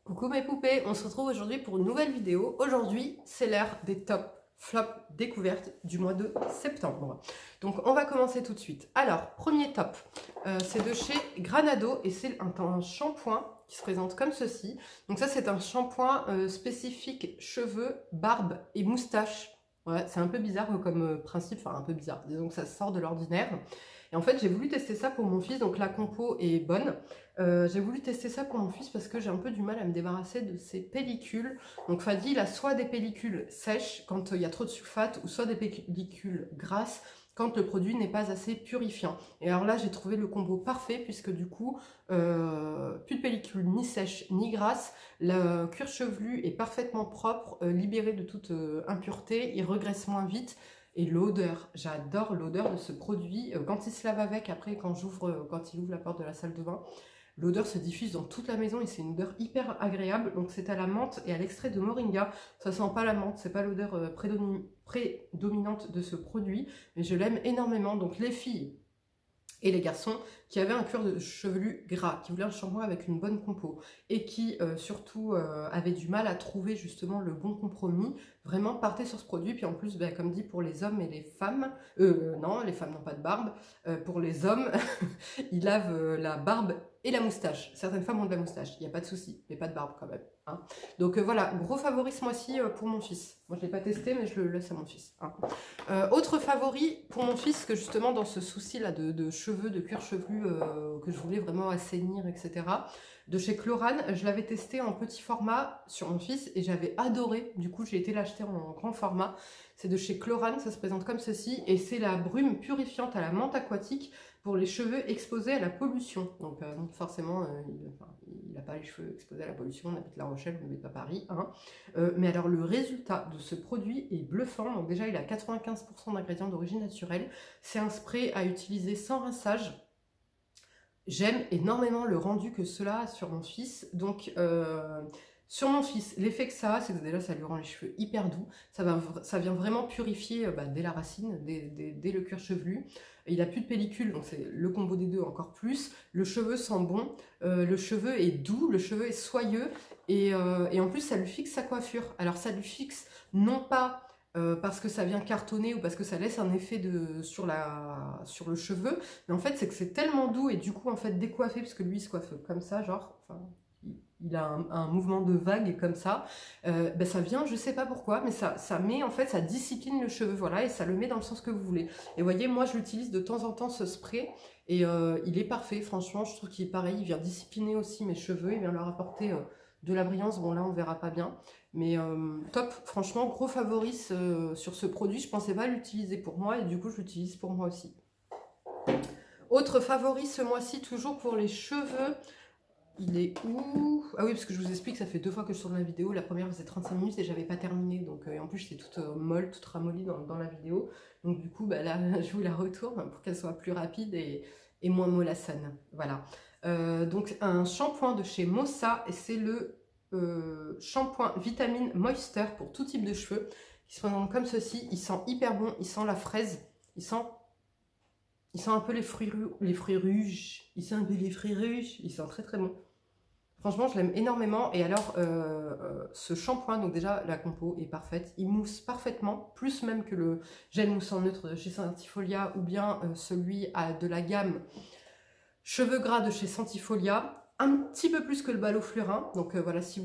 Coucou mes poupées, on se retrouve aujourd'hui pour une nouvelle vidéo. Aujourd'hui, c'est l'heure des top flop découvertes du mois de septembre. Donc on va commencer tout de suite. Alors, premier top, c'est de chez Granado et c'est un shampoing qui se présente comme ceci. Donc ça, c'est un shampoing spécifique cheveux, barbe et moustache. Ouais, c'est un peu bizarre comme principe, enfin un peu bizarre, disons que ça sort de l'ordinaire. Et en fait, j'ai voulu tester ça pour mon fils, donc la compo est bonne. J'ai voulu tester ça pour mon fils parce que j'ai un peu du mal à me débarrasser de ces pellicules. Donc Fadi, il a soit des pellicules sèches quand il y a trop de sulfate, ou soit des pellicules grasses quand le produit n'est pas assez purifiant. Et alors là, j'ai trouvé le combo parfait puisque du coup, plus de pellicule ni sèche ni grasse. Le cuir chevelu est parfaitement propre, libéré de toute impureté, il regraisse moins vite. Et l'odeur, j'adore l'odeur de ce produit. Quand il se lave avec, après quand il ouvre la porte de la salle de bain, l'odeur se diffuse dans toute la maison et c'est une odeur hyper agréable. Donc c'est à la menthe et à l'extrait de moringa. Ça sent pas la menthe, c'est pas l'odeur prédominante de ce produit, mais je l'aime énormément. Donc les filles et les garçons qui avaient un cuir chevelu gras, qui voulaient un shampoing avec une bonne compo et qui surtout avaient du mal à trouver justement le bon compromis, vraiment partez sur ce produit. Puis en plus, bah, comme dit, pour les hommes et les femmes, non, les femmes n'ont pas de barbe, pour les hommes, ils lavent la barbe et la moustache. Certaines femmes ont de la moustache, il n'y a pas de souci, mais pas de barbe quand même. Hein. Donc voilà, gros favori ce mois-ci pour mon fils. Moi je ne l'ai pas testé, mais je le laisse à mon fils. Hein. Autre favori pour mon fils, que justement dans ce souci là de cheveux, de cuir chevelu, que je voulais vraiment assainir, etc. De chez Chlorane, je l'avais testé en petit format sur mon fils et j'avais adoré. Du coup j'ai été l'acheter en grand format. C'est de chez Chlorane, ça se présente comme ceci et c'est la brume purifiante à la menthe aquatique pour les cheveux exposés à la pollution. Donc forcément, il n'a pas les cheveux exposés à la pollution, on habite La Rochelle, on n'habite pas Paris. Hein. Mais alors le résultat de ce produit est bluffant. Donc déjà, il a 95% d'ingrédients d'origine naturelle. C'est un spray à utiliser sans rinçage. J'aime énormément le rendu que cela a sur mon fils. Donc sur mon fils, l'effet que ça a, c'est que déjà ça lui rend les cheveux hyper doux. Ça vient vraiment purifier dès la racine, dès le cuir chevelu. Il n'a plus de pellicule, donc c'est le combo des deux encore plus. Le cheveu sent bon, le cheveu est doux, le cheveu est soyeux. Et en plus, ça lui fixe sa coiffure. Alors ça lui fixe non pas parce que ça vient cartonner ou parce que ça laisse un effet sur le cheveu, mais en fait c'est que c'est tellement doux et du coup en fait décoiffé, parce que lui il se coiffe comme ça, genre, enfin, il a un mouvement de vague comme ça, ben ça vient, je sais pas pourquoi, mais ça met en fait, ça discipline le cheveu, voilà, et ça le met dans le sens que vous voulez. Et vous voyez, moi je l'utilise de temps en temps ce spray, et il est parfait, franchement, je trouve qu'il est pareil, il vient discipliner aussi mes cheveux, il vient leur apporter de la brillance. Bon là on verra pas bien, mais top, franchement gros favori sur ce produit. Je pensais pas l'utiliser pour moi et du coup je l'utilise pour moi aussi. Autre favori ce mois-ci, toujours pour les cheveux, il est où? Ah oui, parce que je vous explique, ça fait 2 fois que je tourne la vidéo. La première faisait 35 minutes et j'avais pas terminé, donc et en plus j'étais toute molle, toute ramollie dans la vidéo, donc du coup bah, là je vous la retourne pour qu'elle soit plus rapide et moins mollassane. Voilà. Donc un shampoing de chez Mossa et c'est le shampoing vitamine moisture pour tout type de cheveux qui se présente comme ceci. Il sent hyper bon, il sent la fraise, il sent un peu les fruits rouges, il sent un peu les fruits rouges, il sent très très bon. Franchement, je l'aime énormément. Et alors, ce shampoing, donc déjà, la compo est parfaite. Il mousse parfaitement, plus même que le gel moussant neutre de chez Sentifolia ou bien celui de la gamme cheveux gras de chez Sentifolia. Un petit peu plus que le ballot fleurin. Donc voilà, si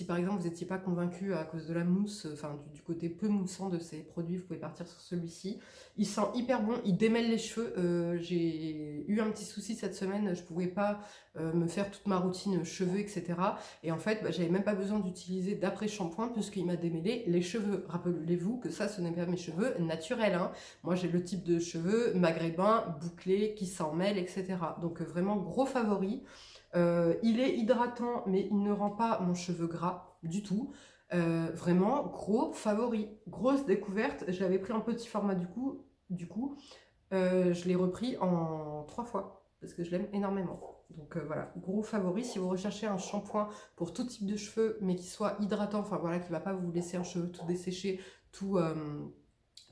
par exemple vous n'étiez pas convaincu à cause de la mousse, enfin du côté peu moussant de ces produits, vous pouvez partir sur celui-ci. Il sent hyper bon, il démêle les cheveux. J'ai eu un petit souci cette semaine, je pouvais pas me faire toute ma routine cheveux, etc. Et en fait, j'avais même pas besoin d'utiliser d'après-shampoing puisqu'il m'a démêlé les cheveux. Rappelez-vous que ça, ce n'est pas mes cheveux naturels. Hein. Moi, j'ai le type de cheveux maghrébins, bouclés, qui s'en mêlent, etc. Donc vraiment gros favori. Il est hydratant, mais il ne rend pas mon cheveu gras du tout. Vraiment, gros favori. Grosse découverte. Je l'avais pris en petit format du coup. Je l'ai repris en 3 fois parce que je l'aime énormément. Donc voilà, gros favori. Si vous recherchez un shampoing pour tout type de cheveux, mais qui soit hydratant, enfin voilà, qui ne va pas vous laisser un cheveu tout desséché, tout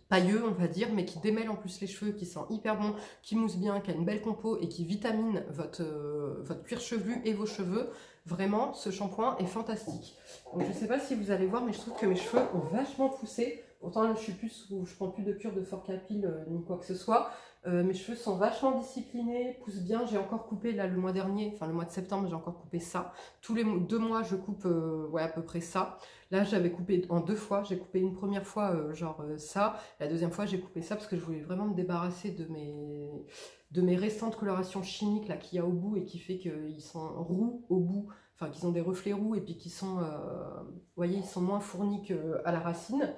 pailleux on va dire, mais qui démêle en plus les cheveux, qui sent hyper bon, qui mousse bien, qui a une belle compo et qui vitamine votre cuir chevelu et vos cheveux, Vraiment, ce shampoing est fantastique. Donc, je ne sais pas si vous allez voir, mais je trouve que mes cheveux ont vachement poussé. Pourtant, là, je prends plus de cure de fort capil ni quoi que ce soit. Mes cheveux sont vachement disciplinés, poussent bien. J'ai encore coupé, là, le mois dernier, enfin le mois de septembre, j'ai encore coupé ça. Tous les 2 mois, je coupe ouais, à peu près ça. Là, j'avais coupé en 2 fois. J'ai coupé une première fois, ça. La deuxième fois, j'ai coupé ça parce que je voulais vraiment me débarrasser de mes restantes colorations chimiques là qu'il y a au bout et qui fait qu'ils sont roux au bout, enfin qu'ils ont des reflets roux et puis qu'ils sont, vous voyez, ils sont moins fournis qu'à la racine.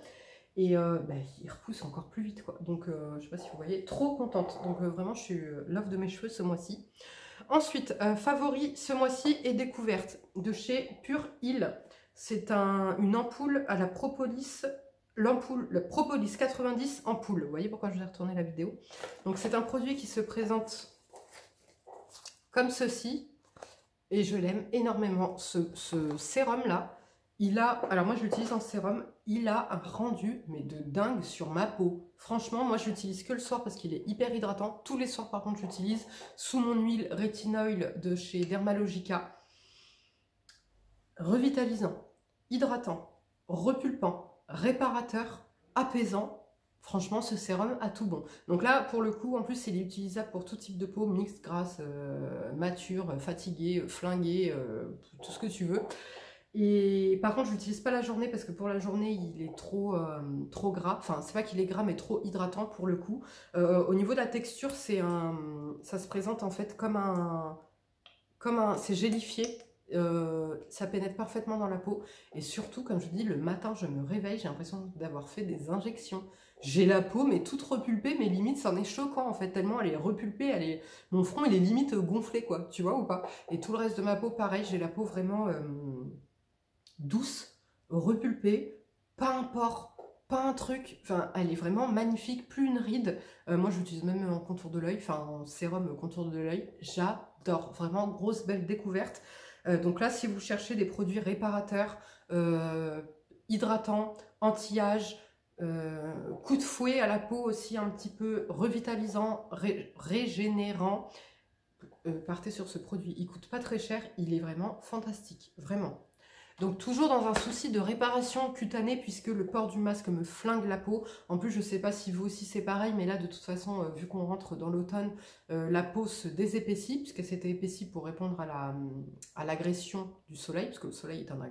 Et ils repoussent encore plus vite quoi. Donc je sais pas si vous voyez, trop contente. Donc vraiment je suis love de mes cheveux ce mois-ci. Ensuite, favori ce mois-ci et découverte de chez Pure Heal. C'est une ampoule à la propolis, l'ampoule, le propolis 90 ampoule. Vous voyez pourquoi je vais retourner la vidéo. Donc c'est un produit qui se présente comme ceci. Et je l'aime énormément. Ce sérum là, il a, alors moi je l'utilise en sérum, il a un rendu mais de dingue sur ma peau. Franchement, moi je l'utilise que le soir parce qu'il est hyper hydratant. Tous les soirs par contre j'utilise sous mon huile Retinol de chez Dermalogica. Revitalisant, hydratant, repulpant, réparateur, apaisant. Franchement, ce sérum a tout bon. Donc là, pour le coup, en plus, il est utilisable pour tout type de peau, mixte, grasse, mature, fatiguée, flinguée, tout ce que tu veux. Et par contre, je l'utilise pas la journée parce que pour la journée, il est trop gras. Enfin, c'est pas qu'il est gras, mais trop hydratant pour le coup. Au niveau de la texture, ça se présente en fait c'est gélifié. Ça pénètre parfaitement dans la peau. Et surtout, comme je dis, le matin, je me réveille, j'ai l'impression d'avoir fait des injections. J'ai la peau, mais toute repulpée, mais limite, c'en est choquant en fait, tellement elle est repulpée, mon front, il est limite gonflé, quoi, tu vois ou pas? Et tout le reste de ma peau, pareil, j'ai la peau vraiment douce, repulpée, pas un pore, pas un truc, enfin elle est vraiment magnifique, plus une ride. Moi j'utilise même en contour de l'œil, enfin en sérum contour de l'œil, j'adore, vraiment grosse belle découverte. Donc là si vous cherchez des produits réparateurs, hydratants, anti-âge, coup de fouet à la peau aussi un petit peu revitalisant, régénérant, partez sur ce produit, il coûte pas très cher, il est vraiment fantastique, vraiment. Donc toujours dans un souci de réparation cutanée puisque le port du masque me flingue la peau. En plus je sais pas si vous aussi c'est pareil, mais là de toute façon vu qu'on rentre dans l'automne, la peau se désépaissit puisqu'elle s'était épaissie pour répondre à l'agression du soleil, puisque le soleil est un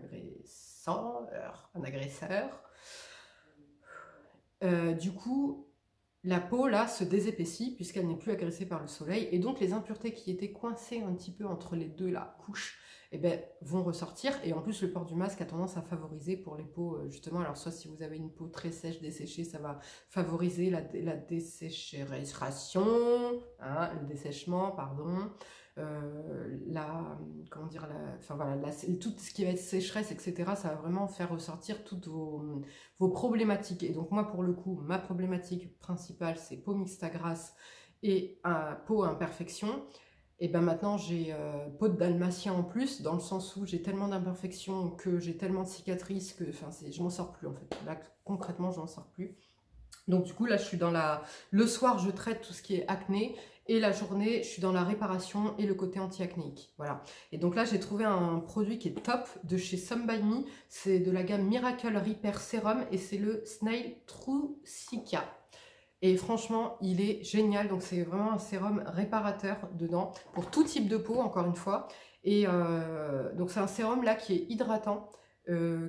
agresseur. Du coup la peau là se désépaissit puisqu'elle n'est plus agressée par le soleil et donc les impuretés qui étaient coincées un petit peu entre les deux là, couches, eh ben, vont ressortir. Et en plus le port du masque a tendance à favoriser pour les peaux justement, alors soit si vous avez une peau très sèche, desséchée, ça va favoriser la dessécheration, hein, le dessèchement, pardon, comment dire, enfin voilà, tout ce qui va être sécheresse, etc., ça va vraiment faire ressortir toutes vos problématiques. Et donc moi pour le coup, ma problématique principale c'est peau mixte à grasse et peau à imperfection. Et ben maintenant j'ai peau de dalmatien en plus, dans le sens où j'ai tellement d'imperfections, que j'ai tellement de cicatrices que je m'en sors plus en fait. Là concrètement je m'en sors plus. Donc du coup là je suis dans le soir je traite tout ce qui est acné et la journée je suis dans la réparation et le côté anti-acnéique. Voilà. Et donc là j'ai trouvé un produit qui est top de chez Some By Me, c'est de la gamme Miracle Repair Serum et c'est le Snail True Cica. Et franchement, il est génial. Donc, c'est vraiment un sérum réparateur dedans pour tout type de peau, encore une fois. Et donc, c'est un sérum là qui est hydratant,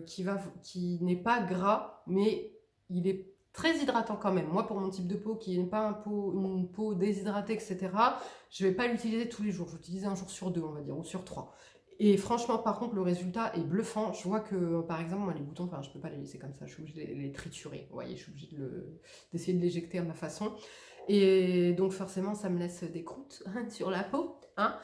qui n'est pas gras, mais il est très hydratant quand même. Moi, pour mon type de peau qui n'est pas une peau déshydratée, etc., je ne vais pas l'utiliser tous les jours. Je vais l'utiliser un jour sur 2, on va dire, ou sur 3. Et franchement, par contre, le résultat est bluffant. Je vois que, par exemple, moi, les boutons, enfin, je peux pas les laisser comme ça. Je suis obligée de les triturer. Vous voyez, je suis obligée d'essayer de l'éjecter à ma façon. Et donc, forcément, ça me laisse des croûtes sur la peau. Hein.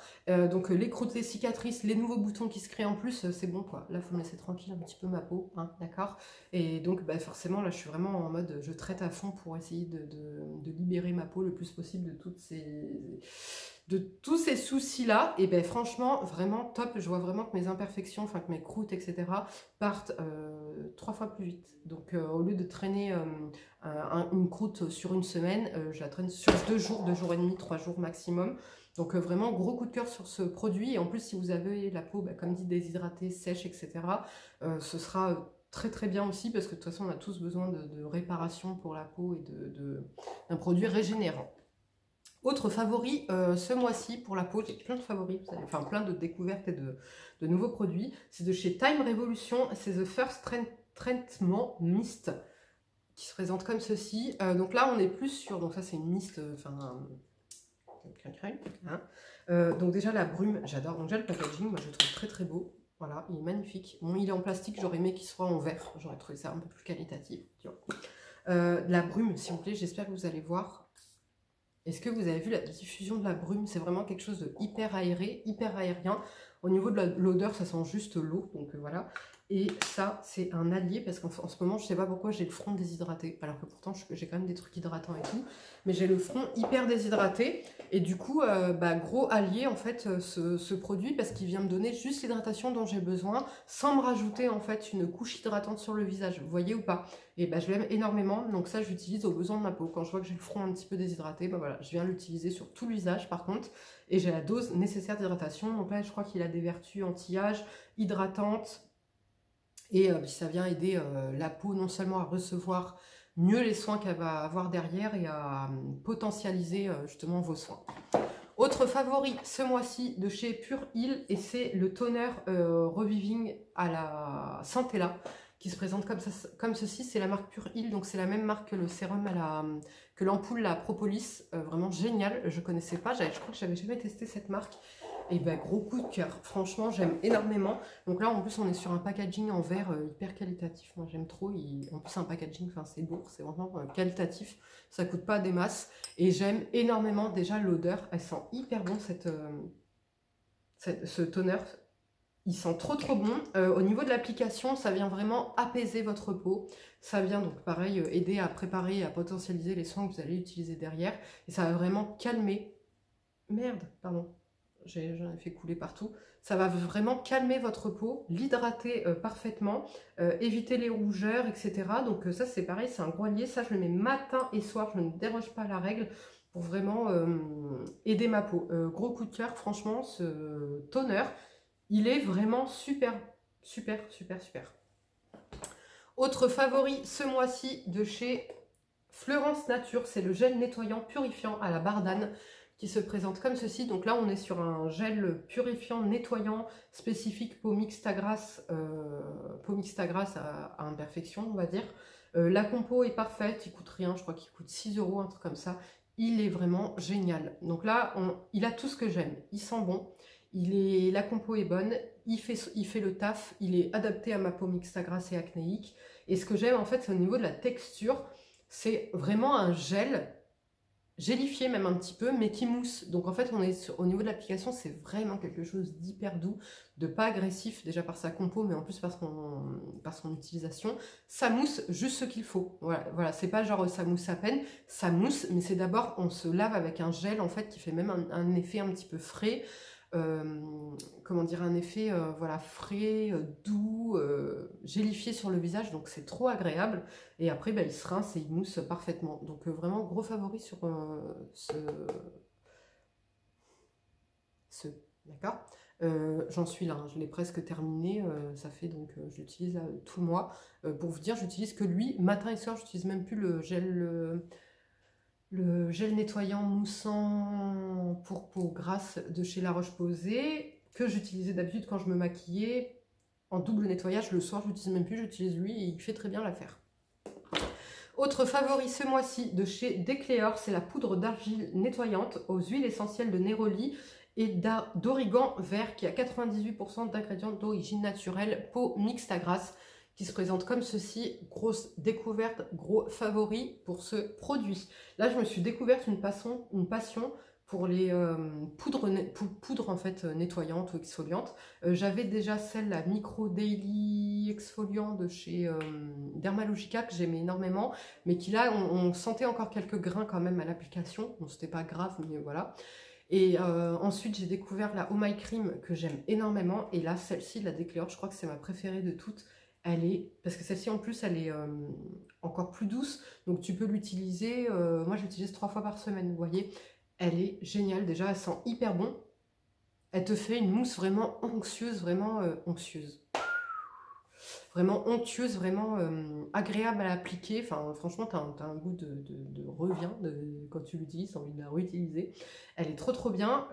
Donc, les croûtes, les cicatrices, les nouveaux boutons qui se créent en plus, c'est bon, quoi. Là, il faut me laisser tranquille un petit peu ma peau. Hein, d'accord. Et donc, bah, forcément, là, je suis vraiment en mode, je traite à fond pour essayer de libérer ma peau le plus possible de tous ces soucis-là. Et ben franchement, vraiment top. Je vois vraiment que mes imperfections, enfin que mes croûtes, etc. partent 3 fois plus vite. Donc au lieu de traîner une croûte sur une semaine, je la traîne sur 2 jours et demi, 3 jours maximum. Donc vraiment gros coup de cœur sur ce produit. Et en plus si vous avez la peau, comme dit, déshydratée, sèche, etc. Ce sera très très bien aussi parce que de toute façon on a tous besoin de réparation pour la peau et d'un produit régénérant. Autre favori ce mois-ci pour la peau, j'ai plein de favoris, enfin plein de découvertes et de nouveaux produits. C'est de chez Time Revolution, c'est The First Treatment Mist qui se présente comme ceci. Donc là on est plus sur, donc ça c'est une mist, donc déjà la brume, j'adore. Donc déjà le packaging, moi je le trouve très très beau. Voilà, il est magnifique. Bon, il est en plastique, j'aurais aimé qu'il soit en verre, j'aurais trouvé ça un peu plus qualitatif. La brume, s'il vous plaît, j'espère que vous allez voir. Est-ce que vous avez vu la diffusion de la brume? C'est vraiment quelque chose de hyper aéré, hyper aérien. Au niveau de l'odeur, ça sent juste l'eau, donc voilà. Et ça, c'est un allié, parce qu'en ce moment, je sais pas pourquoi j'ai le front déshydraté, alors que pourtant, j'ai quand même des trucs hydratants et tout. Mais j'ai le front hyper déshydraté, et du coup, gros allié, en fait, ce produit, parce qu'il vient me donner juste l'hydratation dont j'ai besoin, sans me rajouter, en fait, une couche hydratante sur le visage. Vous voyez ou pas? Et je l'aime énormément, donc ça, j'utilise aux besoins de ma peau. Quand je vois que j'ai le front un petit peu déshydraté, voilà, je viens l'utiliser sur tout le visage, par contre, et j'ai la dose nécessaire d'hydratation. Donc là, je crois qu'il a des vertus anti-âge, hydratantes, et ça vient aider la peau non seulement à recevoir mieux les soins qu'elle va avoir derrière et à potentialiser justement vos soins. Autre favori ce mois-ci de chez Pure Heal, et c'est le toner Reviving à la Centella qui se présente comme ceci. C'est la marque Pure Heal, donc c'est la même marque que le sérum que l'ampoule la Propolis, vraiment génial. Je connaissais pas, je crois que j'avais jamais testé cette marque. Et gros coup de cœur, franchement j'aime énormément. Donc là en plus on est sur un packaging en verre hyper qualitatif, moi j'aime trop. En plus un packaging, c'est beau, c'est vraiment qualitatif, ça coûte pas des masses. Et j'aime énormément déjà l'odeur, elle sent hyper bon ce toner. Il sent trop bon. Au niveau de l'application, ça vient vraiment apaiser votre peau. Ça vient donc pareil aider à préparer et à potentialiser les soins que vous allez utiliser derrière. Et ça va vraiment calmer. Merde, pardon. J'en ai fait couler partout. Ça va vraiment calmer votre peau, l'hydrater parfaitement, éviter les rougeurs, etc. Donc ça c'est pareil, c'est un gros allié. Ça je le mets matin et soir, je ne déroge pas à la règle pour vraiment aider ma peau. Gros coup de cœur, franchement, ce toner, il est vraiment super, super, super, super. Autre favori ce mois-ci de chez Fleurance Nature, c'est le gel nettoyant purifiant à la bardane qui se présente comme ceci. Donc là on est sur un gel purifiant nettoyant spécifique peau mixte à grasse à imperfection, on va dire. La compo est parfaite, il coûte rien, je crois qu'il coûte 6 €, un truc comme ça. Il est vraiment génial. Donc là il a tout ce que j'aime, il sent bon, la compo est bonne, il fait le taf, il est adapté à ma peau mixte à grasse et acnéique. Et ce que j'aime en fait c'est au niveau de la texture, c'est vraiment un gel gélifié même un petit peu, mais qui mousse. Donc en fait, au niveau de l'application, c'est vraiment quelque chose d'hyper doux, de pas agressif, déjà par sa compo, mais en plus par son utilisation. Ça mousse juste ce qu'il faut. Voilà, c'est pas genre ça mousse à peine, ça mousse, mais c'est d'abord, on se lave avec un gel, en fait, qui fait même un effet un petit peu frais. Comment dire, un effet voilà, frais, doux, gélifié sur le visage, donc c'est trop agréable. Et après il se rince et il mousse parfaitement, donc vraiment gros favori sur d'accord. J'en suis là, hein, je l'ai presque terminé, ça fait donc je l'utilise tout le mois. Pour vous dire, j'utilise que lui matin et soir, j'utilise même plus le gel nettoyant moussant pour peau grasse de chez La Roche-Posay, que j'utilisais d'habitude quand je me maquillais en double nettoyage. Le soir, je l'utilise même plus, j'utilise lui et il fait très bien l'affaire. Autre favori ce mois-ci de chez Decléor, c'est la poudre d'argile nettoyante aux huiles essentielles de Néroli et d'origan vert qui a 98% d'ingrédients d'origine naturelle, peau mixte à grasse, qui se présente comme ceci. Grosse découverte, gros favori pour ce produit. Là, je me suis découverte une passion pour les poudres en fait nettoyantes ou exfoliantes. J'avais déjà celle, la Micro Daily Exfoliant de chez Dermalogica, que j'aimais énormément, mais qui là, on sentait encore quelques grains quand même à l'application. Bon, c'était pas grave, mais voilà. Et ensuite, j'ai découvert la Oh My Cream que j'aime énormément. Et là, celle-ci, la Decléor, je crois que c'est ma préférée de toutes. Parce que celle-ci en plus elle est encore plus douce, donc tu peux l'utiliser, moi je l'utilise 3 fois par semaine, vous voyez, elle est géniale. Déjà, elle sent hyper bon. Elle te fait une mousse vraiment onctueuse, vraiment onctueuse. Vraiment onctueuse, vraiment agréable à appliquer. Enfin, franchement, tu as un goût de revient quand tu l'utilises, tu as envie de la réutiliser. Elle est trop bien.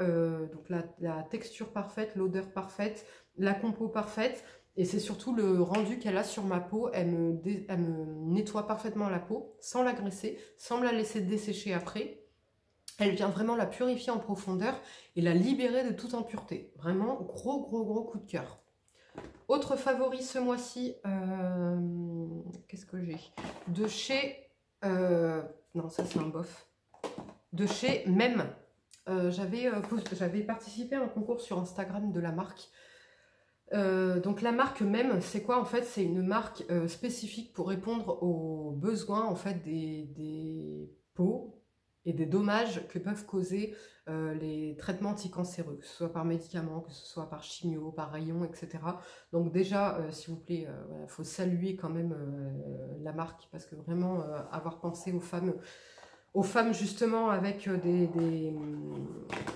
Donc la texture parfaite, l'odeur parfaite, la compo parfaite. Et c'est surtout le rendu qu'elle a sur ma peau. Elle me nettoie parfaitement la peau, sans l'agresser, sans me la laisser dessécher après. Elle vient vraiment la purifier en profondeur et la libérer de toute impureté. Vraiment, gros coup de cœur. Autre favori ce mois-ci, qu'est-ce que j'ai? De chez... non, ça c'est un bof. De chez Même. J'avais participé à un concours sur Instagram de la marque. Donc la marque Même, c'est quoi en fait? C'est une marque spécifique pour répondre aux besoins en fait des peaux et des dommages que peuvent causer les traitements anticancéreux, que ce soit par médicaments, que ce soit par chimio, par rayon, etc. Donc déjà, s'il vous plaît, voilà, faut saluer quand même la marque, parce que vraiment avoir pensé aux femmes justement avec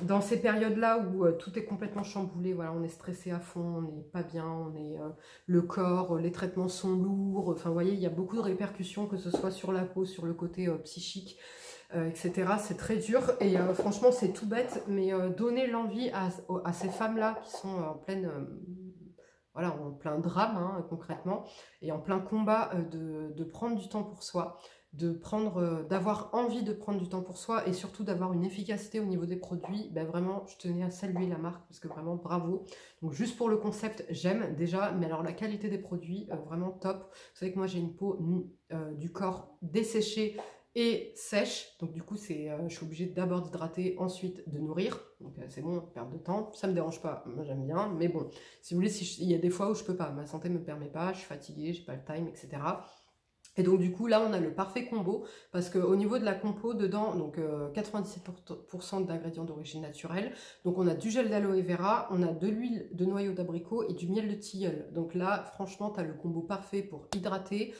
dans ces périodes-là où tout est complètement chamboulé, voilà, on est stressé à fond, on n'est pas bien, on est le corps, les traitements sont lourds, enfin vous voyez, il y a beaucoup de répercussions, que ce soit sur la peau, sur le côté psychique, etc. C'est très dur et franchement c'est tout bête, mais donner l'envie à ces femmes-là qui sont en pleine... voilà, en plein drame hein, concrètement, et en plein combat de prendre du temps pour soi, d'avoir envie de prendre du temps pour soi, et surtout d'avoir une efficacité au niveau des produits. Ben vraiment, je tenais à saluer la marque, parce que vraiment bravo. Donc juste pour le concept, j'aime déjà, mais alors la qualité des produits, vraiment top. Vous savez que moi j'ai une peau du corps desséchée et sèche, donc du coup je suis obligée d'abord d'hydrater, ensuite de nourrir, donc c'est bon, perte de temps, ça me dérange pas, moi j'aime bien, mais bon, si vous voulez, il y a des fois où je peux pas, ma santé me permet pas, je suis fatiguée, j'ai pas le time, etc. Et donc du coup là on a le parfait combo, parce qu'au niveau de la compo dedans, donc 97% d'ingrédients d'origine naturelle, donc on a du gel d'aloe vera, on a de l'huile de noyau d'abricot et du miel de tilleul. Donc là franchement tu as le combo parfait pour hydrater,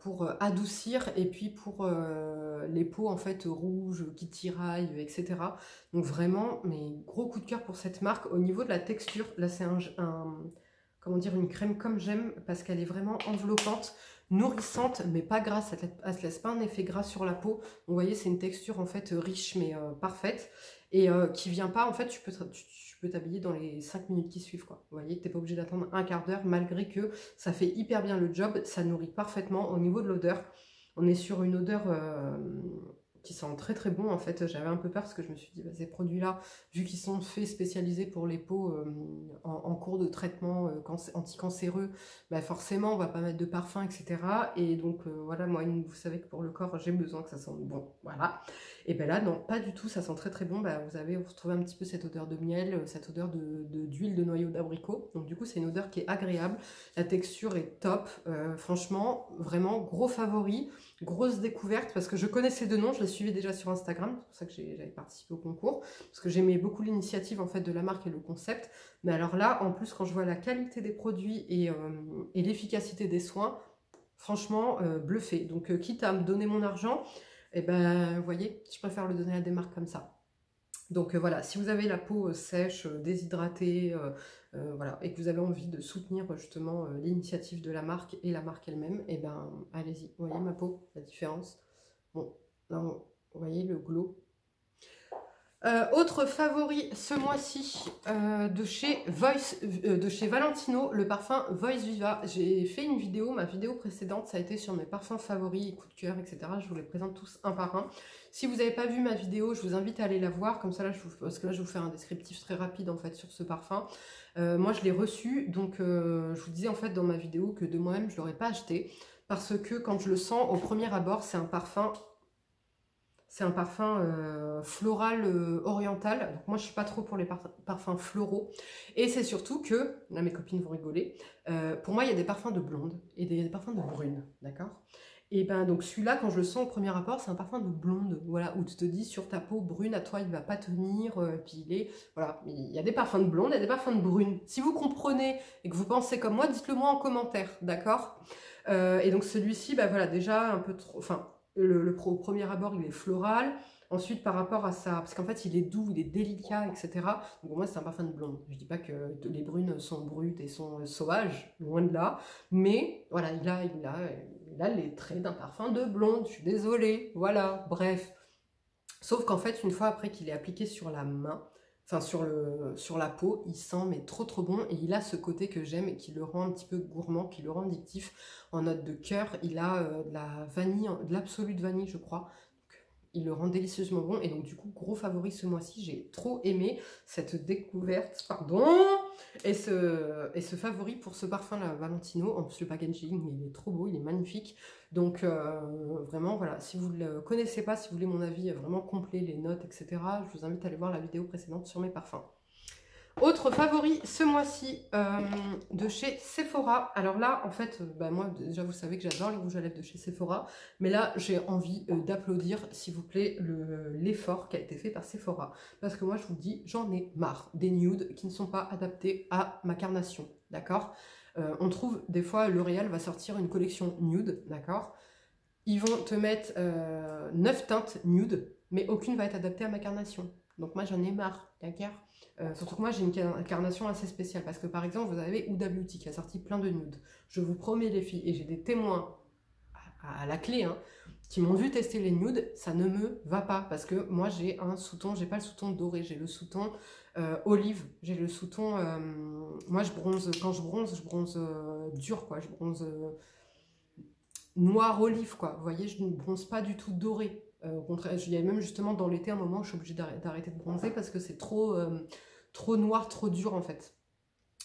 pour adoucir, et puis pour les peaux en fait rouges qui tiraillent, etc. Donc vraiment, mais gros coup de cœur pour cette marque. Au niveau de la texture, là c'est comment dire, une crème comme j'aime, parce qu'elle est vraiment enveloppante, nourrissante, mais pas grasse, elle se laisse pas un effet gras sur la peau. Donc, vous voyez, c'est une texture en fait riche, mais parfaite, et qui vient pas, en fait, tu peux t'habiller dans les 5 minutes qui suivent, quoi. Vous voyez, t'es pas obligé d'attendre un quart d'heure, malgré que ça fait hyper bien le job, ça nourrit parfaitement. Au niveau de l'odeur, on est sur une odeur qui sent très bon en fait. J'avais un peu peur parce que je me suis dit, bah, ces produits-là, vu qu'ils sont faits spécialisés pour les peaux en cours de traitement anticancéreux, bah, forcément on va pas mettre de parfum, etc. Et donc voilà, moi vous savez que pour le corps j'ai besoin que ça sente bon, voilà. Et ben là non, pas du tout, ça sent très bon. Bah, vous retrouvez un petit peu cette odeur de miel, cette odeur d'huile de noyau d'abricot. Donc du coup c'est une odeur qui est agréable, la texture est top, franchement vraiment gros favori. Grosse découverte, parce que je connaissais de nom, je la suivais déjà sur Instagram, c'est pour ça que j'avais participé au concours, parce que j'aimais beaucoup l'initiative en fait de la marque et le concept. Mais alors là, en plus, quand je vois la qualité des produits et l'efficacité des soins, franchement, bluffé. Donc quitte à me donner mon argent, et ben vous voyez, je préfère le donner à des marques comme ça. Donc voilà, si vous avez la peau sèche, déshydratée, voilà, et que vous avez envie de soutenir justement l'initiative de la marque et la marque elle-même, et ben allez-y. Vous voyez ma peau, la différence? Bon, là, vous voyez le glow. Autre favori ce mois-ci de chez Valentino, le parfum Voice Viva. J'ai fait une vidéo, ma vidéo précédente, ça a été sur mes parfums favoris, coups de cœur, etc. Je vous les présente tous un par un. Si vous n'avez pas vu ma vidéo, je vous invite à aller la voir, comme ça là, parce que là je vais vous faire un descriptif très rapide en fait sur ce parfum. Moi je l'ai reçu, donc je vous disais en fait dans ma vidéo que de moi-même je ne l'aurais pas acheté, parce que quand je le sens au premier abord, c'est un parfum... C'est un parfum floral oriental. Donc moi, je ne suis pas trop pour les parfums floraux. Et c'est surtout que, là mes copines vont rigoler, pour moi, il y a des parfums de blonde et des parfums de brune. D'accord? Et ben donc celui-là, quand je le sens au premier rapport, c'est un parfum de blonde. Voilà, où tu te dis sur ta peau brune, à toi, il ne va pas tenir. Puis il est... Voilà, il y a des parfums de blonde et des parfums de brune. Si vous comprenez et que vous pensez comme moi, dites-le moi en commentaire. D'accord? Et donc celui-ci, ben voilà, déjà un peu trop... Enfin, au premier abord, il est floral, Ensuite, par rapport à ça, parce qu'en fait, il est doux, il est délicat, etc. Donc pour moi, c'est un parfum de blonde. Je dis pas que les brunes sont brutes et sont sauvages, loin de là. Mais voilà, il a les traits d'un parfum de blonde. Je suis désolée. Voilà, bref. Sauf qu'en fait, une fois après qu'il est appliqué sur la main, enfin sur la peau, il sent mais trop trop bon. Et il a ce côté que j'aime et qui le rend un petit peu gourmand, qui le rend addictif. En note de cœur, il a de la vanille, de l'absolu de vanille, je crois. Il le rend délicieusement bon et donc du coup gros favori ce mois-ci, j'ai trop aimé cette découverte, pardon, et ce favori pour ce parfum là, Valentino. En plus le packaging il est trop beau, il est magnifique, donc vraiment voilà, si vous ne le connaissez pas, si vous voulez mon avis vraiment complet, les notes etc, je vous invite à aller voir la vidéo précédente sur mes parfums. Autre favori ce mois-ci de chez Sephora. Alors là, en fait, moi déjà vous savez que j'adore les rouges à lèvres de chez Sephora. Mais là, j'ai envie d'applaudir, s'il vous plaît, l'effort qui a été fait par Sephora. Parce que moi, je vous dis, j'en ai marre des nudes qui ne sont pas adaptés à ma carnation. D'accord, on trouve, des fois, L'Oréal va sortir une collection nude. D'accord, ils vont te mettre 9 teintes nude, mais aucune va être adaptée à ma carnation. Donc moi, j'en ai marre. D'accord. Surtout que moi j'ai une carnation assez spéciale parce que par exemple vous avez Huda Beauty qui a sorti plein de nudes. Je vous promets les filles, et j'ai des témoins à la clé hein, qui m'ont vu tester les nudes, ça ne me va pas parce que moi j'ai un sous-ton, j'ai pas le sous-ton doré, j'ai le sous-ton olive, j'ai le sous-ton, moi je bronze, quand je bronze dur quoi, je bronze noir olive quoi, vous voyez, je ne bronze pas du tout doré. Au contraire, il y a même justement dans l'été un moment où je suis obligée d'arrêter de bronzer parce que c'est trop noir, trop dur en fait.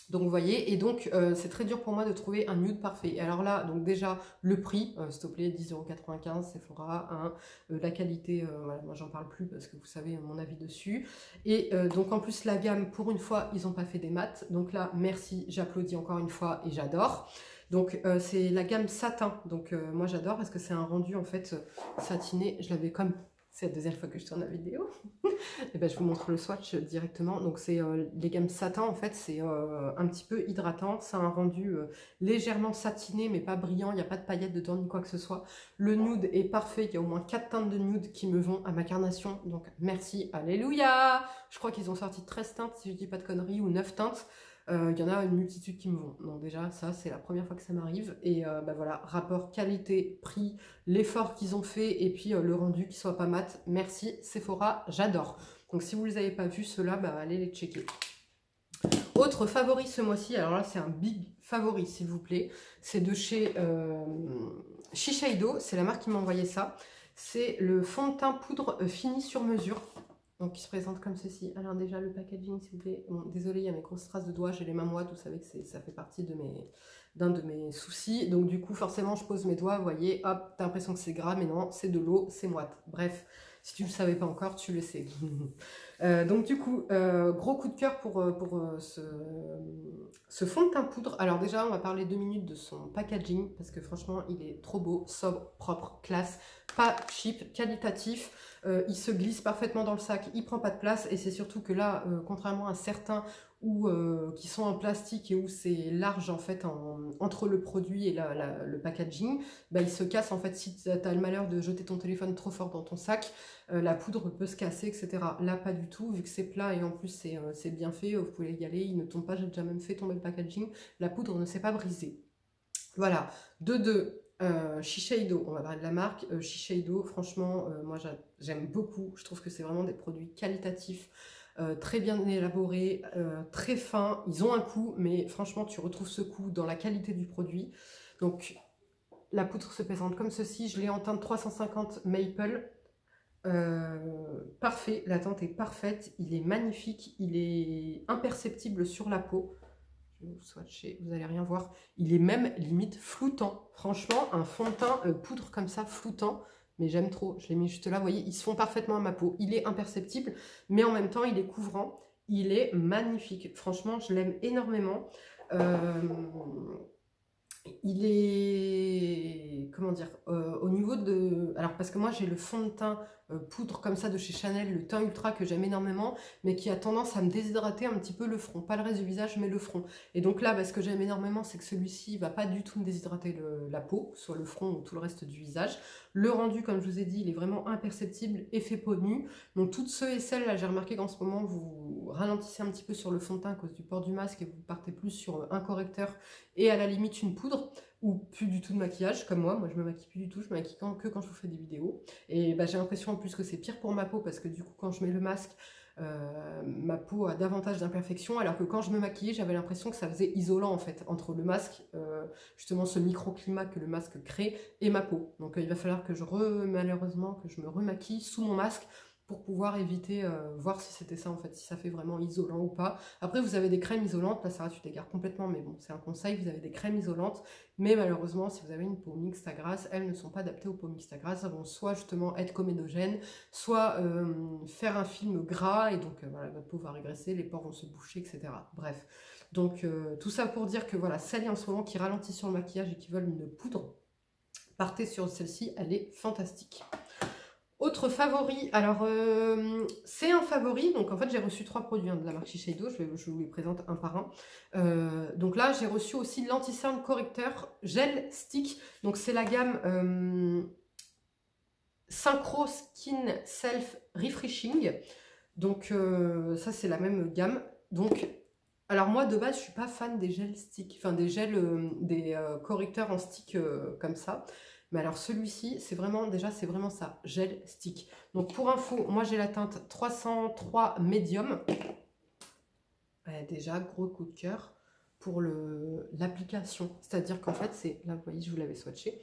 Donc vous voyez, et donc c'est très dur pour moi de trouver un nude parfait. Et alors là, donc déjà le prix, s'il te plaît, 10,95 €, Sephora, hein, la qualité, voilà, moi j'en parle plus parce que vous savez mon avis dessus. Et donc en plus la gamme, pour une fois, ils n'ont pas fait des maths. Donc là, merci, j'applaudis encore une fois et j'adore. Donc c'est la gamme satin, donc moi j'adore parce que c'est un rendu en fait satiné, je l'avais comme, c'est la deuxième fois que je tourne la vidéo, et ben je vous montre le swatch directement. Donc c'est les gammes satin en fait, c'est un petit peu hydratant, c'est un rendu légèrement satiné mais pas brillant, il n'y a pas de paillettes dedans ni quoi que ce soit. Le nude est parfait, il y a au moins 4 teintes de nude qui me vont à ma carnation, donc merci, alléluia. Je crois qu'ils ont sorti 13 teintes si je dis pas de conneries, ou 9 teintes. Il y en a une multitude qui me vont. Donc déjà, ça, c'est la première fois que ça m'arrive. Et voilà, rapport qualité-prix, l'effort qu'ils ont fait, et puis le rendu qui soit pas mat. Merci Sephora, j'adore. Donc si vous ne les avez pas vus, ceux-là, allez les checker. Autre favori ce mois-ci, alors là, c'est un big favori, s'il vous plaît. C'est de chez Shiseido, c'est la marque qui m'a envoyé ça. C'est le fond de teint poudre fini sur mesure. Donc il se présente comme ceci. Alors déjà le packaging s'il vous plaît. Bon, désolé, il y a mes grosses traces de doigts, j'ai les mains moites, vous savez que ça fait partie d'un de mes soucis. Donc du coup forcément je pose mes doigts, vous voyez, hop, t'as l'impression que c'est gras, mais non, c'est de l'eau, c'est moite. Bref, si tu ne le savais pas encore, tu le sais. Donc du coup, gros coup de cœur pour ce fond de teint poudre. Alors déjà on va parler 2 minutes de son packaging, parce que franchement il est trop beau, sobre, propre, classe, pas cheap, qualitatif. Il se glisse parfaitement dans le sac, il prend pas de place, et c'est surtout que là, contrairement à certains qui sont en plastique et où c'est large en fait entre le produit et le packaging, il se casse en fait si tu as le malheur de jeter ton téléphone trop fort dans ton sac, la poudre peut se casser, etc. Là pas du tout, vu que c'est plat et en plus c'est bien fait, vous pouvez y aller, il ne tombe pas, j'ai déjà même fait tomber le packaging, la poudre ne s'est pas brisée. Voilà, Shiseido, on va parler de la marque. Shiseido, franchement, moi j'aime beaucoup. Je trouve que c'est vraiment des produits qualitatifs, très bien élaborés, très fins. Ils ont un coût, mais franchement, tu retrouves ce coût dans la qualité du produit. Donc, la poudre se présente comme ceci. Je l'ai en teinte 350 Maple. Parfait, la teinte est parfaite. Il est magnifique. Il est imperceptible sur la peau. Je vais vous swatcher, vous n'allez rien voir. Il est même limite floutant. Franchement, un fond de teint poudre comme ça, floutant. Mais j'aime trop. Je l'ai mis juste là. Vous voyez, ils se font parfaitement à ma peau. Il est imperceptible, mais en même temps, il est couvrant. Il est magnifique. Franchement, je l'aime énormément. Il est... Comment dire, au niveau de... Alors parce que moi j'ai le fond de teint poudre comme ça de chez Chanel, le teint ultra que j'aime énormément, mais qui a tendance à me déshydrater un petit peu le front, pas le reste du visage mais le front. Et donc là, ce que j'aime énormément, c'est que celui-ci va pas du tout me déshydrater la peau, soit le front ou tout le reste du visage. Le rendu, comme je vous ai dit, il est vraiment imperceptible, effet peau nue. Donc toutes ceux et celles, là j'ai remarqué qu'en ce moment vous ralentissez un petit peu sur le fond de teint à cause du port du masque et vous partez plus sur un correcteur et à la limite une poudre, ou plus du tout de maquillage, comme moi je me maquille plus du tout, je me maquille que quand je vous fais des vidéos. Et j'ai l'impression en plus que c'est pire pour ma peau, parce que du coup quand je mets le masque, ma peau a davantage d'imperfections, alors que quand je me maquillais, j'avais l'impression que ça faisait isolant en fait, entre le masque, justement ce microclimat que le masque crée, et ma peau. Donc il va falloir que malheureusement, que je me remaquille sous mon masque, pour pouvoir éviter, voir si c'était ça en fait, si ça fait vraiment isolant ou pas. Après vous avez des crèmes isolantes, là Sarah tu t'égares complètement, mais bon c'est un conseil, vous avez des crèmes isolantes, mais malheureusement si vous avez une peau mixte à grasse, elles ne sont pas adaptées aux peaux mixtes à grasse, elles vont soit justement être comédogènes, soit faire un film gras, et donc voilà, votre peau va régresser, les pores vont se boucher, etc. Bref, donc tout ça pour dire que voilà, celles en ce moment qui ralentissent sur le maquillage et qui veulent une poudre, partez sur celle-ci, elle est fantastique. Autre favori, alors c'est un favori, donc en fait j'ai reçu 3 produits de la marque Shiseido, je vous les présente un par un. Donc là j'ai reçu aussi l'anti-cerne correcteur gel stick, donc c'est la gamme Synchro Skin Self Refreshing, donc ça c'est la même gamme. Donc alors moi de base je suis pas fan des gels stick, enfin des gels, des correcteurs en stick comme ça. Mais alors celui-ci, c'est vraiment ça, gel stick. Donc pour info, moi j'ai la teinte 303 Medium. Déjà, gros coup de cœur pour l'application. C'est-à-dire qu'en fait, là vous voyez, je vous l'avais swatché.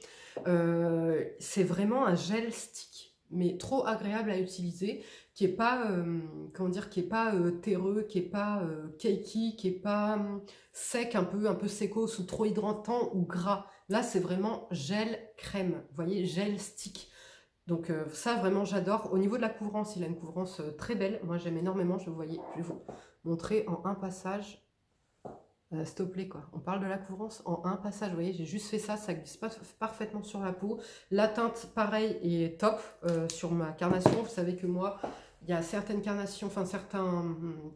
C'est vraiment un gel stick, mais trop agréable à utiliser, qui est pas, comment dire, qui est pas terreux, qui est pas cakey, qui est pas sec, un peu sécos ou trop hydratant ou gras. Là, c'est vraiment gel crème, vous voyez, gel stick. Donc ça, vraiment, j'adore. Au niveau de la couvrance, il a une couvrance très belle. Moi, j'aime énormément. Je vais vous montrer en un passage. S'il te plaît, quoi. On parle de la couvrance en un passage. Vous voyez, j'ai juste fait ça. Ça glisse pas parfaitement sur la peau. La teinte, pareil, est top sur ma carnation. Vous savez que moi, il y a certaines carnations, enfin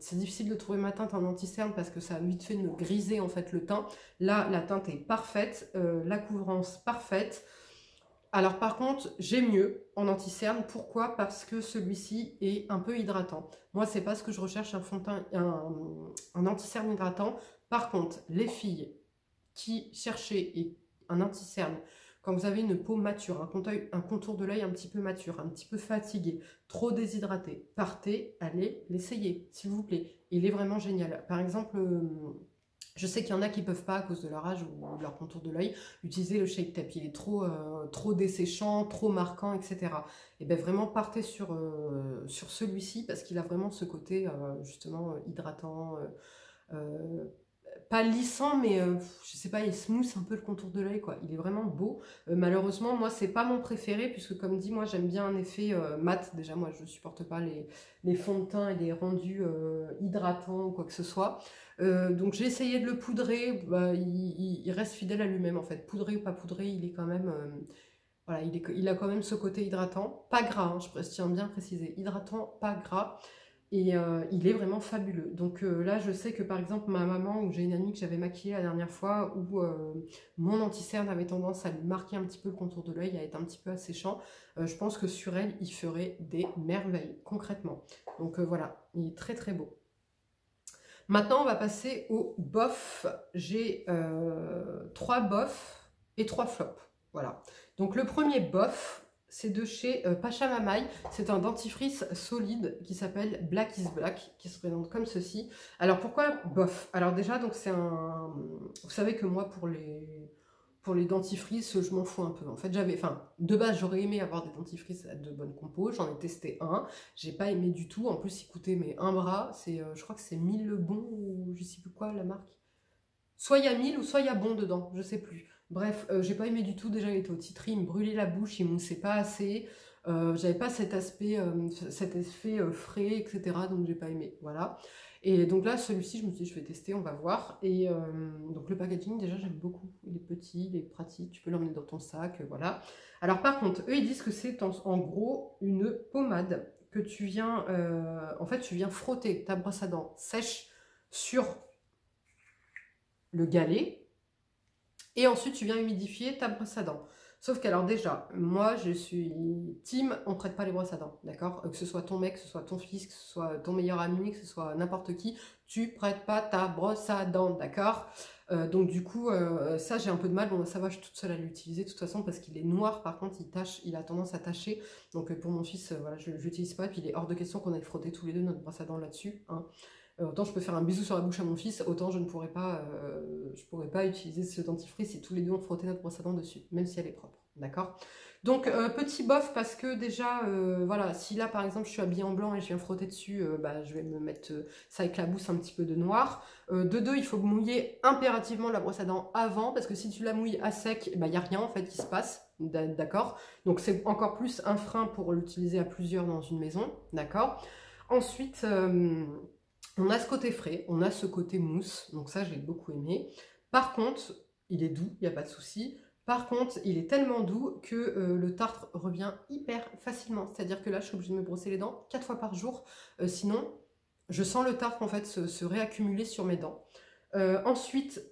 c'est difficile de trouver ma teinte en anti-cerne parce que ça a vite fait de me griser en fait le teint. Là, la teinte est parfaite, la couvrance parfaite. Alors par contre, j'ai mieux en anti-cerne. Pourquoi? Parce que celui-ci est un peu hydratant. Moi, c'est pas ce que je recherche, un fond de teint, un anti-cerne hydratant. Par contre, les filles qui cherchaient un anti-cerne, quand vous avez une peau mature, un contour de l'œil un petit peu mature, un petit peu fatigué, trop déshydraté, partez, allez l'essayer, s'il vous plaît. Il est vraiment génial. Par exemple, je sais qu'il y en a qui ne peuvent pas, à cause de leur âge ou de leur contour de l'œil, utiliser le Shake Tape. Il est trop desséchant, trop marquant, etc. Et bien vraiment, partez sur celui-ci, parce qu'il a vraiment ce côté, justement, hydratant, pas lissant, mais je sais pas, il smooth un peu le contour de l'œil, quoi. Il est vraiment beau. Malheureusement, moi, c'est pas mon préféré, puisque comme dit, moi, j'aime bien un effet mat. Déjà, moi, je supporte pas les fonds de teint et les rendus hydratants ou quoi que ce soit. Donc, j'ai essayé de le poudrer. Il reste fidèle à lui-même, en fait. Poudré ou pas poudré, il est quand même... voilà, il a quand même ce côté hydratant. Pas gras, hein, je tiens bien à préciser. Hydratant, pas gras. Et il est vraiment fabuleux. Donc là, je sais que par exemple, ma maman, ou j'ai une amie que j'avais maquillée la dernière fois, où mon anti-cerne avait tendance à lui marquer un petit peu le contour de l'œil, à être un petit peu asséchant, je pense que sur elle, il ferait des merveilles, concrètement. Donc voilà, il est très très beau. Maintenant, on va passer au bof. J'ai 3 bofs et 3 flops. Voilà. Donc le premier bof, c'est de chez Pacha Mamaï. C'est un dentifrice solide qui s'appelle Black is Black, qui se présente comme ceci. Alors pourquoi bof? Alors déjà, donc c'est un... Vous savez que moi, pour les dentifrices, je m'en fous un peu. En fait, de base, j'aurais aimé avoir des dentifrices de bonne compo. J'en ai testé un. J'ai pas aimé du tout. En plus, il coûtait mais un bras. Je crois que c'est 1000 le bon ou je sais plus quoi la marque. Soit il y a 1000 ou soit il y a bon dedans. Je sais plus. Bref, j'ai pas aimé du tout. Déjà, il était au titri, il me brûlait la bouche, il moussait pas assez. J'avais pas cet aspect, cet effet frais, etc. Donc j'ai pas aimé. Voilà. Et donc là, celui-ci, je me suis dit, je vais tester, on va voir. Et donc le packaging, déjà, j'aime beaucoup. Il est petit, il est pratique, tu peux l'emmener dans ton sac, voilà. Alors par contre, eux ils disent que c'est en gros une pommade que tu viens, en fait tu viens frotter ta brosse à dents sèche sur le galet et ensuite tu viens humidifier ta brosse à dents. Sauf qu'alors déjà, moi je suis team, on prête pas les brosses à dents, d'accord? Que ce soit ton mec, que ce soit ton fils, que ce soit ton meilleur ami, que ce soit n'importe qui, tu prêtes pas ta brosse à dents, d'accord? Donc du coup, ça j'ai un peu de mal, bon ça va, je suis toute seule à l'utiliser de toute façon parce qu'il est noir, par contre il tâche, il a tendance à tacher, donc pour mon fils, voilà, je l'utilise pas, puis il est hors de question qu'on aille frotter tous les deux notre brosse à dents là-dessus, hein. Autant je peux faire un bisou sur la bouche à mon fils, autant je ne pourrais pas, utiliser ce dentifrice si tous les deux on frottait notre brosse à dents dessus, même si elle est propre, d'accord? Donc petit bof parce que déjà, voilà, si là par exemple je suis habillée en blanc et je viens frotter dessus, bah, je vais me mettre, ça éclabousse un petit peu de noir. De deux, il faut mouiller impérativement la brosse à dents avant, parce que si tu la mouilles à sec, bah, il n'y a rien en fait qui se passe, d'accord? Donc c'est encore plus un frein pour l'utiliser à plusieurs dans une maison, d'accord? Ensuite... on a ce côté frais, on a ce côté mousse, donc ça j'ai beaucoup aimé. Par contre, il est doux, il n'y a pas de souci. Par contre, il est tellement doux que le tartre revient hyper facilement. C'est-à-dire que là, je suis obligée de me brosser les dents 4 fois par jour. Sinon, je sens le tartre en fait se réaccumuler sur mes dents. Ensuite,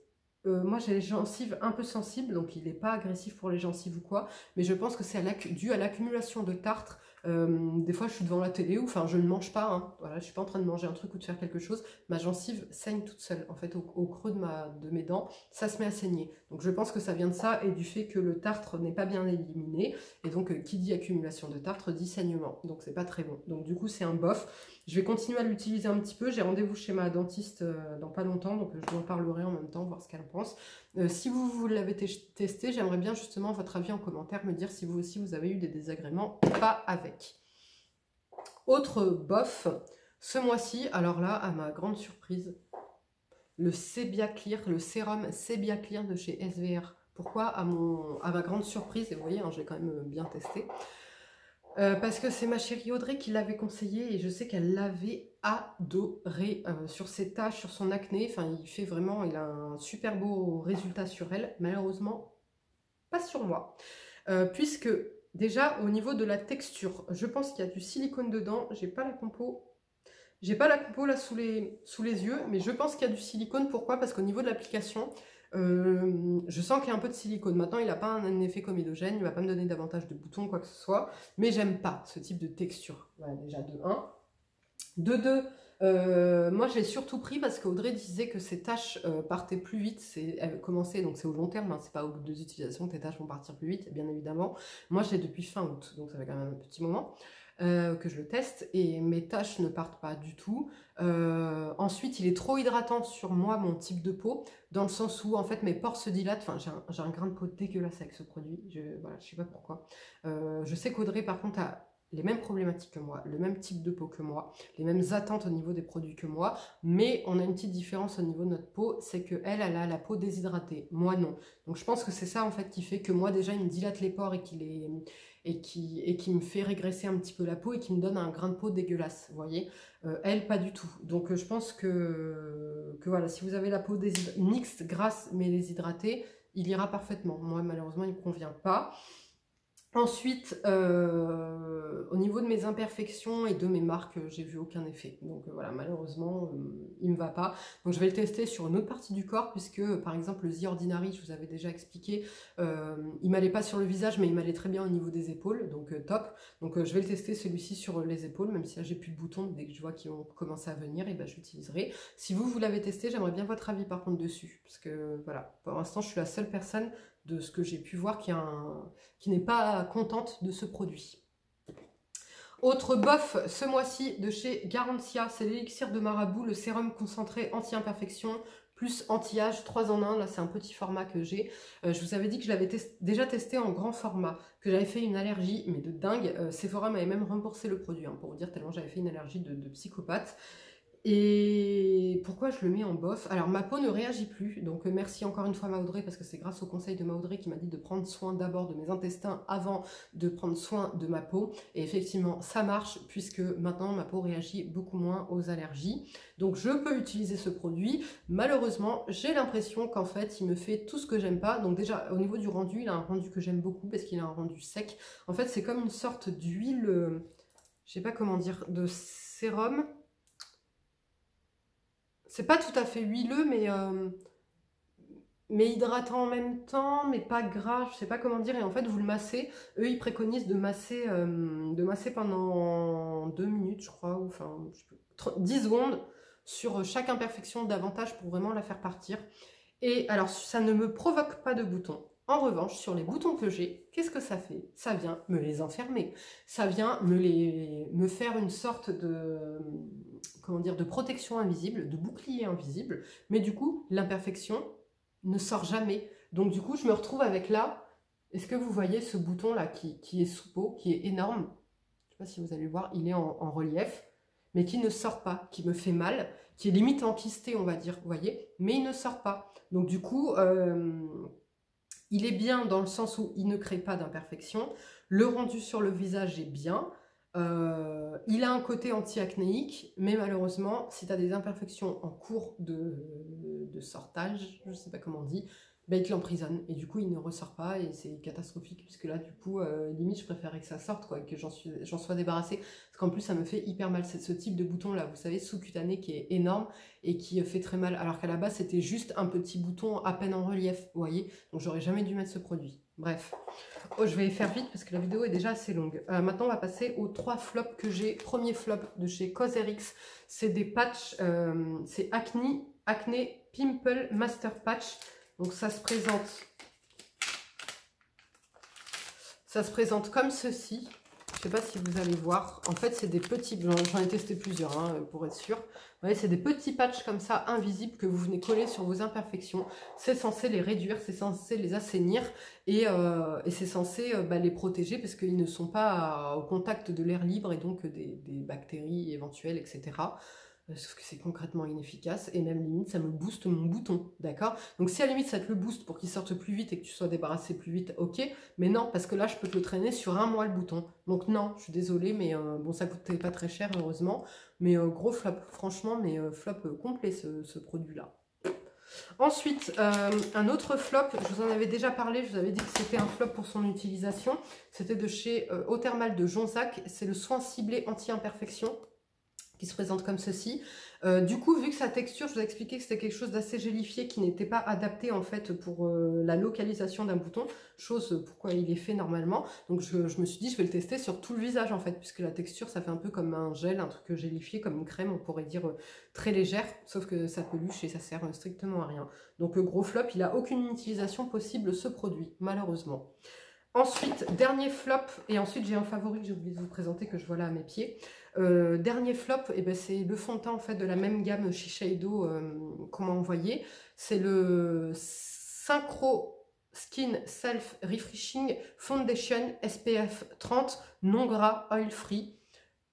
moi j'ai les gencives un peu sensibles, donc il n'est pas agressif pour les gencives ou quoi. Mais je pense que c'est dû à l'accumulation de tartre. Des fois je suis devant la télé ou enfin je ne mange pas, hein, voilà, je suis pas en train de manger un truc ou de faire quelque chose, ma gencive saigne toute seule, en fait au creux de mes dents, ça se met à saigner. Donc je pense que ça vient de ça et du fait que le tartre n'est pas bien éliminé, et donc qui dit accumulation de tartre dit saignement, donc c'est pas très bon. Donc du coup c'est un bof, je vais continuer à l'utiliser un petit peu, j'ai rendez-vous chez ma dentiste dans pas longtemps, donc je vous en parlerai en même temps, voir ce qu'elle pense. Si vous l'avez testé, j'aimerais bien justement votre avis en commentaire, me dire si vous aussi vous avez eu des désagréments ou pas avec. Autre bof, ce mois-ci, alors là, à ma grande surprise, le Sebia Clear, le sérum Sebia Clear de chez SVR. Pourquoi à ma grande surprise, et vous voyez, hein, je l'ai quand même bien testé, parce que c'est ma chérie Audrey qui l'avait conseillé et je sais qu'elle l'avait adoré sur ses taches, sur son acné. Enfin, il a un super beau résultat sur elle. Malheureusement, pas sur moi. Puisque déjà, au niveau de la texture, je pense qu'il y a du silicone dedans. J'ai pas la compo. J'ai pas la compo là sous les yeux, mais je pense qu'il y a du silicone. Pourquoi? Parce qu'au niveau de l'application, je sens qu'il y a un peu de silicone. Maintenant, il n'a pas un effet comédogène, il ne va pas me donner davantage de boutons, quoi que ce soit. Mais j'aime pas ce type de texture. Voilà, déjà de 1. De 2, moi je l'ai surtout pris parce qu'Audrey disait que ses tâches partaient plus vite. Elle commençait, donc c'est au long terme, hein, c'est pas au bout de 2 utilisations que tes tâches vont partir plus vite, bien évidemment. Moi je l'ai depuis fin août, donc ça fait quand même un petit moment que je le teste et mes tâches ne partent pas du tout. Ensuite, il est trop hydratant sur moi, mon type de peau, dans le sens où en fait mes pores se dilatent. Enfin, j'ai un grain de peau dégueulasse avec ce produit. Voilà, je sais pas pourquoi. Je sais qu'Audrey, par contre, a les mêmes problématiques que moi, le même type de peau que moi, les mêmes attentes au niveau des produits que moi, mais on a une petite différence au niveau de notre peau, c'est qu'elle a la peau déshydratée, moi non. Donc je pense que c'est ça en fait qui fait que moi déjà il me dilate les pores et qui me fait régresser un petit peu la peau et qui me donne un grain de peau dégueulasse, vous voyez. Elle, pas du tout. Donc je pense que voilà, si vous avez la peau mixte, grasse mais déshydratée, il ira parfaitement. Moi malheureusement il ne me convient pas. Ensuite, au niveau de mes imperfections et de mes marques, j'ai vu aucun effet. Donc voilà, malheureusement, il ne me va pas. Donc je vais le tester sur une autre partie du corps, puisque par exemple le The Ordinary, je vous avais déjà expliqué, il m'allait pas sur le visage, mais il m'allait très bien au niveau des épaules, donc top. Donc je vais le tester celui-ci sur les épaules, même si là j'ai plus de boutons, dès que je vois qu'ils vont commencer à venir, et ben je l'utiliserai. Si vous l'avez testé, j'aimerais bien votre avis par contre dessus, parce que voilà, pour l'instant je suis la seule personne de ce que j'ai pu voir qui n'est pas contente de ce produit. Autre bof ce mois-ci de chez Garantia, c'est l'élixir de marabout, le sérum concentré anti-imperfection plus anti-âge 3 en 1. Là c'est un petit format que j'ai. Je vous avais dit que je l'avais déjà testé en grand format, que j'avais fait une allergie mais de dingue. Sephora m'avait même remboursé le produit, hein, pour vous dire, tellement j'avais fait une allergie de psychopathe. Et pourquoi je le mets en bof? Alors ma peau ne réagit plus, donc merci encore une fois Maudrey, parce que c'est grâce au conseil de Maudrey qui m'a dit de prendre soin d'abord de mes intestins avant de prendre soin de ma peau. Et effectivement ça marche, puisque maintenant ma peau réagit beaucoup moins aux allergies. Donc je peux utiliser ce produit. Malheureusement j'ai l'impression qu'en fait il me fait tout ce que j'aime pas. Donc déjà au niveau du rendu, il a un rendu que j'aime beaucoup parce qu'il a un rendu sec. En fait c'est comme une sorte d'huile, je sais pas comment dire, de sérum. C'est pas tout à fait huileux, mais hydratant en même temps, mais pas gras, je sais pas comment dire. Et en fait, vous le massez. Eux, ils préconisent de masser pendant 2 minutes, je crois, ou enfin, 10 secondes sur chaque imperfection davantage pour vraiment la faire partir. Et alors, ça ne me provoque pas de boutons. En revanche, sur les boutons que j'ai, qu'est-ce que ça fait? Ça vient me les enfermer. Ça vient me faire une sorte de, comment dire, de protection invisible, de bouclier invisible. Mais du coup, l'imperfection ne sort jamais. Donc du coup, je me retrouve avec là, est-ce que vous voyez ce bouton là qui est sous peau, qui est énorme? Je ne sais pas si vous allez le voir, il est en relief, mais qui ne sort pas, qui me fait mal, qui est limite enquisté, on va dire, vous voyez, mais il ne sort pas. Donc du coup, il est bien dans le sens où il ne crée pas d'imperfection. Le rendu sur le visage est bien. Il a un côté anti-acnéique, mais malheureusement, si tu as des imperfections en cours de sortage, je ne sais pas comment on dit, ben, il te l'emprisonne et du coup il ne ressort pas et c'est catastrophique, puisque là du coup limite je préférais que ça sorte, quoi, que j'en sois débarrassée, parce qu'en plus ça me fait hyper mal. C'est ce type de bouton là, vous savez, sous-cutané, qui est énorme et qui fait très mal, alors qu'à la base c'était juste un petit bouton à peine en relief, vous voyez, donc j'aurais jamais dû mettre ce produit. Bref, oh, je vais faire vite parce que la vidéo est déjà assez longue. Maintenant on va passer aux 3 flops que j'ai. Premier flop de chez Cosrx, c'est des patchs, c'est Acne Pimple Master Patch. Donc ça se présente comme ceci. Je ne sais pas si vous allez voir. En fait, c'est des petits, j'en ai testé plusieurs hein, pour être sûr. Vous voyez, c'est des petits patchs comme ça, invisibles, que vous venez coller sur vos imperfections. C'est censé les réduire, c'est censé les assainir et c'est censé les protéger, parce qu'ils ne sont pas au contact de l'air libre et donc des bactéries éventuelles, etc. Sauf que c'est concrètement inefficace, et même limite ça me booste mon bouton, d'accord? Donc si à la limite ça te le booste pour qu'il sorte plus vite et que tu sois débarrassé plus vite, ok, mais non, parce que là je peux te le traîner sur 1 mois le bouton. Donc non, je suis désolée, mais bon, ça coûtait pas très cher heureusement, mais gros flop, franchement, mais flop complet ce produit-là. Ensuite, un autre flop, je vous en avais déjà parlé, je vous avais dit que c'était un flop pour son utilisation, c'était de chez Eau Thermale de Jonzac, c'est le soin ciblé anti-imperfection, qui se présente comme ceci. Du coup, vu que sa texture, je vous ai expliqué que c'était quelque chose d'assez gélifié, qui n'était pas adapté en fait pour la localisation d'un bouton, chose pourquoi il est fait normalement. Donc je me suis dit, je vais le tester sur tout le visage en fait, puisque la texture, ça fait un peu comme un gel, un truc gélifié, comme une crème, on pourrait dire très légère, sauf que ça peluche et ça sert strictement à rien. Donc gros flop, il n'a aucune utilisation possible ce produit, malheureusement. Ensuite, dernier flop, et ensuite j'ai un favori que j'ai oublié de vous présenter, que je vois là à mes pieds. Dernier flop, eh ben, c'est le fond de teint en fait de la même gamme Shiseido qu'on m'a envoyé. C'est le Synchro Skin Self Refreshing Foundation SPF 30 non gras oil free,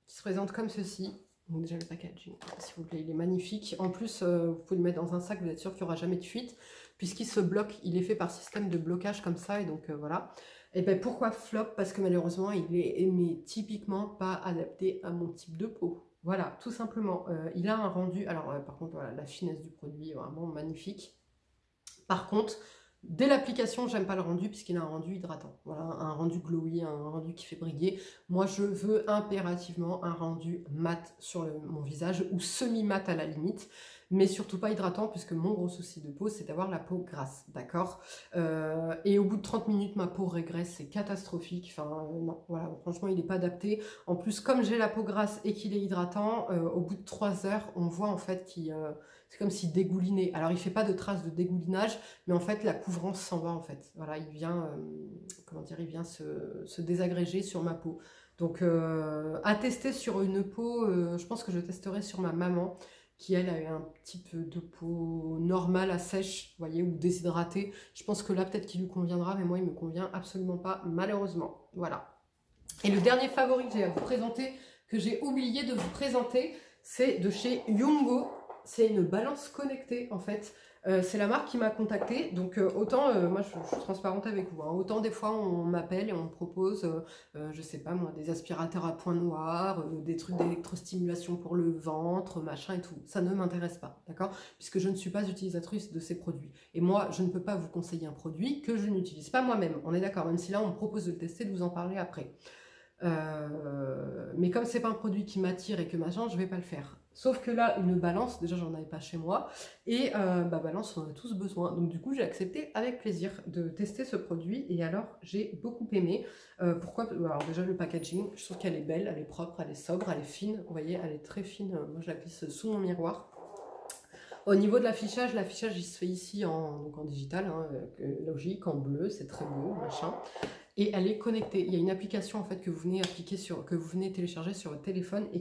qui se présente comme ceci. Donc déjà le packaging, s'il vous plaît, il est magnifique. En plus, vous pouvez le mettre dans un sac, vous êtes sûr qu'il n'y aura jamais de fuite, puisqu'il se bloque, il est fait par système de blocage comme ça, et donc voilà. Et bien pourquoi flop? Parce que malheureusement il est typiquement pas adapté à mon type de peau. Voilà, tout simplement. Il a un rendu, alors par contre voilà, la finesse du produit est vraiment magnifique. Par contre, dès l'application, j'aime pas le rendu puisqu'il a un rendu hydratant. Voilà, un rendu glowy, un rendu qui fait briller. Moi, je veux impérativement un rendu mat sur mon visage, ou semi-mat à la limite, mais surtout pas hydratant, puisque mon gros souci de peau, c'est d'avoir la peau grasse, d'accord? Et au bout de 30 minutes, ma peau régresse, c'est catastrophique. Enfin, non, voilà, franchement, il n'est pas adapté. En plus, comme j'ai la peau grasse et qu'il est hydratant, au bout de 3 heures, on voit en fait qu'il... c'est comme s'il dégoulinait. Alors, il ne fait pas de traces de dégoulinage, mais en fait, la couvrance s'en va, en fait. Voilà, il vient, comment dire, il vient se désagréger sur ma peau. Donc, à tester sur une peau, je pense que je testerai sur ma maman, qui, elle, a un type de peau normale, à sèche, vous voyez, ou déshydratée. Je pense que là, peut-être qu'il lui conviendra, mais moi, il ne me convient absolument pas, malheureusement. Voilà. Et le dernier favori que j'ai à vous présenter, que j'ai oublié de vous présenter, C'est de chez Yungo. C'est une balance connectée en fait. C'est la marque qui m'a contactée, donc autant, moi je suis transparente avec vous, hein, autant des fois on m'appelle et on me propose, je sais pas moi, des aspirateurs à points noirs, des trucs d'électrostimulation pour le ventre, machin et tout, ça ne m'intéresse pas, d'accord? Puisque je ne suis pas utilisatrice de ces produits. Et moi, je ne peux pas vous conseiller un produit que je n'utilise pas moi-même, on est d'accord, même si là on me propose de le tester, de vous en parler après. Mais comme c'est pas un produit qui m'attire et que machin, je vais pas le faire. Sauf que là, une balance, déjà j'en avais pas chez moi, et balance, on en a tous besoin. Donc du coup, j'ai accepté avec plaisir de tester ce produit, et alors j'ai beaucoup aimé. Pourquoi? Alors déjà le packaging, je trouve qu'elle est belle, elle est propre, elle est sobre, elle est fine. Vous voyez, elle est très fine. Moi je la glisse sous mon miroir. Au niveau de l'affichage il se fait ici donc en digital, hein, logique, en bleu, c'est très beau, machin. Et elle est connectée. Il y a une application en fait que vous venez télécharger sur votre téléphone et